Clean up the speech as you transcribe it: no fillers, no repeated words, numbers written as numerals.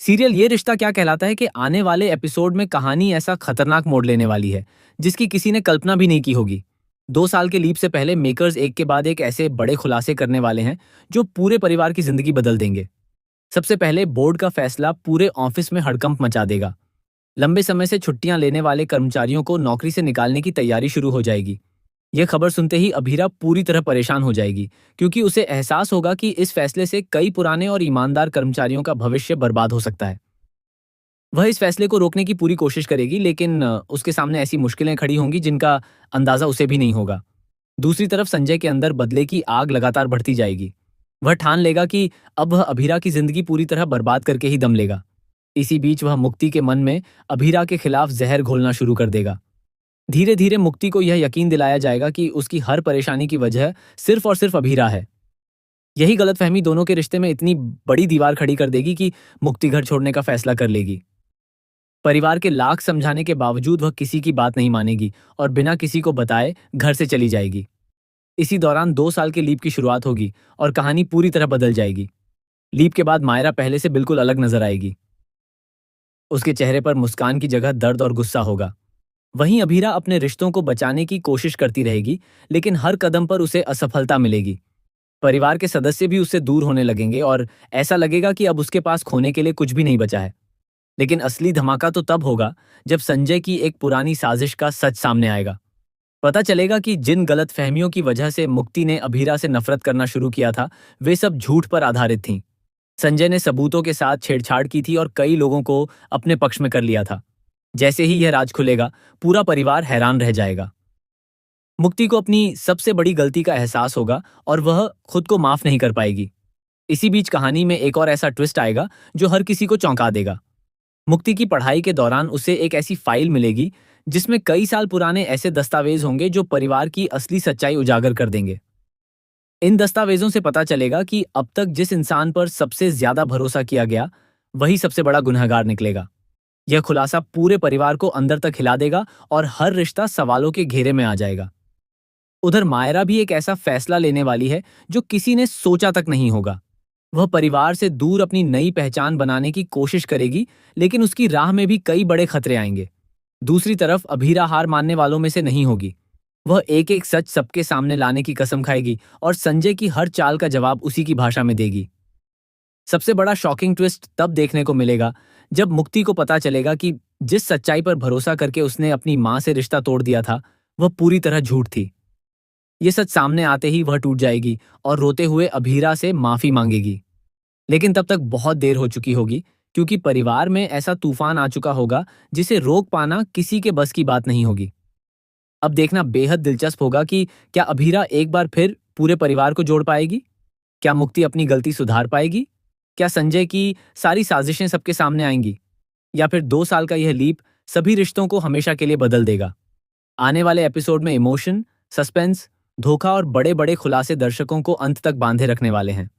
Serial ये रिश्ता क्या कहलाता है कि आने वाले एपिसोड में कहानी ऐसा खतरनाक मोड़ लेने वाली है जिसकी किसी ने कल्पना भी नहीं की होगी। 2 साल के लीप से पहले मेकर्स एक के बाद एक ऐसे बड़े खुलासे करने वाले हैं जो पूरे परिवार की जिंदगी बदल देंगे। सबसे पहले बोर्ड का फैसला पूरे ऑफिस में हड़कंप मचा देगा। लंबे समय से छुट्टियां लेने वाले कर्मचारियों को नौकरी से निकालने की तैयारी शुरू हो जाएगी। यह खबर सुनते ही अभीरा पूरी तरह परेशान हो जाएगी, क्योंकि उसे एहसास होगा कि इस फैसले से कई पुराने और ईमानदार कर्मचारियों का भविष्य बर्बाद हो सकता है। वह इस फैसले को रोकने की पूरी कोशिश करेगी, लेकिन उसके सामने ऐसी मुश्किलें खड़ी होंगी जिनका अंदाजा उसे भी नहीं होगा। दूसरी तरफ संजय के अंदर बदले की आग लगातार बढ़ती जाएगी। वह ठान लेगा कि अब वह अभीरा की जिंदगी पूरी तरह बर्बाद करके ही दम लेगा। इसी बीच वह मुक्ति के मन में अभीरा के खिलाफ जहर घोलना शुरू कर देगा। धीरे धीरे मुक्ति को यह यकीन दिलाया जाएगा कि उसकी हर परेशानी की वजह सिर्फ और सिर्फ अभीरा है। यही गलतफहमी दोनों के रिश्ते में इतनी बड़ी दीवार खड़ी कर देगी कि मुक्ति घर छोड़ने का फैसला कर लेगी। परिवार के लाख समझाने के बावजूद वह किसी की बात नहीं मानेगी और बिना किसी को बताए घर से चली जाएगी। इसी दौरान 2 साल के लीप की शुरुआत होगी और कहानी पूरी तरह बदल जाएगी। लीप के बाद मायरा पहले से बिल्कुल अलग नजर आएगी। उसके चेहरे पर मुस्कान की जगह दर्द और गुस्सा होगा। वहीं अभीरा अपने रिश्तों को बचाने की कोशिश करती रहेगी, लेकिन हर कदम पर उसे असफलता मिलेगी। परिवार के सदस्य भी उससे दूर होने लगेंगे और ऐसा लगेगा कि अब उसके पास खोने के लिए कुछ भी नहीं बचा है। लेकिन असली धमाका तो तब होगा जब संजय की एक पुरानी साजिश का सच सामने आएगा। पता चलेगा कि जिन गलतफहमियों की वजह से मुक्ति ने अभीरा से नफरत करना शुरू किया था, वे सब झूठ पर आधारित थीं। संजय ने सबूतों के साथ छेड़छाड़ की थी और कई लोगों को अपने पक्ष में कर लिया था। जैसे ही यह राज खुलेगा, पूरा परिवार हैरान रह जाएगा। मुक्ति को अपनी सबसे बड़ी गलती का एहसास होगा और वह खुद को माफ नहीं कर पाएगी। इसी बीच कहानी में एक और ऐसा ट्विस्ट आएगा जो हर किसी को चौंका देगा। मुक्ति की पढ़ाई के दौरान उसे एक ऐसी फाइल मिलेगी जिसमें कई साल पुराने ऐसे दस्तावेज होंगे जो परिवार की असली सच्चाई उजागर कर देंगे। इन दस्तावेजों से पता चलेगा कि अब तक जिस इंसान पर सबसे ज्यादा भरोसा किया गया, वही सबसे बड़ा गुनहगार निकलेगा। यह खुलासा पूरे परिवार को अंदर तक हिला देगा और हर रिश्ता सवालों के घेरे में आ जाएगा। उधर मायरा भी एक ऐसा फैसला लेने वाली है जो किसी ने सोचा तक नहीं होगा। वह परिवार से दूर अपनी नई पहचान बनाने की कोशिश करेगी, लेकिन उसकी राह में भी कई बड़े खतरे आएंगे। दूसरी तरफ अभीरा हार मानने वालों में से नहीं होगी। वह एक एक सच सबके सामने लाने की कसम खाएगी और संजय की हर चाल का जवाब उसी की भाषा में देगी। सबसे बड़ा शॉकिंग ट्विस्ट तब देखने को मिलेगा जब मुक्ति को पता चलेगा कि जिस सच्चाई पर भरोसा करके उसने अपनी मां से रिश्ता तोड़ दिया था, वह पूरी तरह झूठ थी। ये सच सामने आते ही वह टूट जाएगी और रोते हुए अभीरा से माफी मांगेगी। लेकिन तब तक बहुत देर हो चुकी होगी, क्योंकि परिवार में ऐसा तूफान आ चुका होगा जिसे रोक पाना किसी के बस की बात नहीं होगी। अब देखना बेहद दिलचस्प होगा कि क्या अभीरा एक बार फिर पूरे परिवार को जोड़ पाएगी? क्या मुक्ति अपनी गलती सुधार पाएगी? क्या संजय की सारी साजिशें सबके सामने आएंगी? या फिर 2 साल का यह लीप सभी रिश्तों को हमेशा के लिए बदल देगा? आने वाले एपिसोड में इमोशन, सस्पेंस, धोखा और बड़े बड़े खुलासे दर्शकों को अंत तक बांधे रखने वाले हैं।